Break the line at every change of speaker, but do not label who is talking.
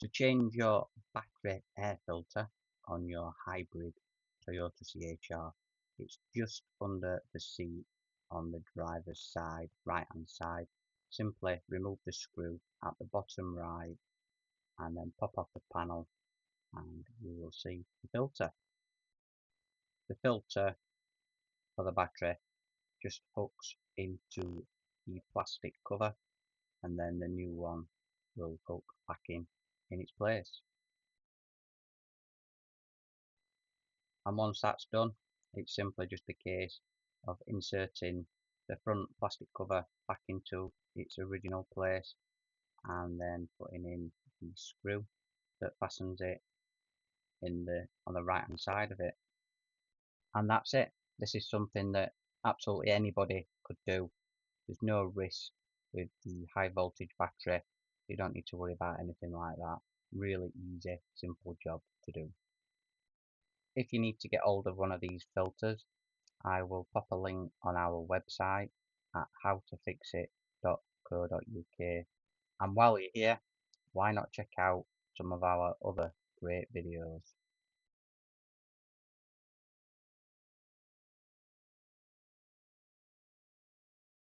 To change your battery air filter on your hybrid Toyota CHR, it's just under the seat on the driver's side, right hand side. Simply remove the screw at the bottom right and then pop off the panel and you will see the filter. The filter for the battery just hooks into the plastic cover and then the new one will hook back in its place. And once that's done, it's simply just a case of inserting the front plastic cover back into its original place and then putting in the screw that fastens it on the right hand side of it. And that's it. This is something that absolutely anybody could do. There's no risk with the high voltage battery. You don't need to worry about anything like that. Really easy, simple job to do. If you need to get hold of one of these filters, I will pop a link on our website at howtofixit.co.uk. And while you're here, why not check out some of our other great videos?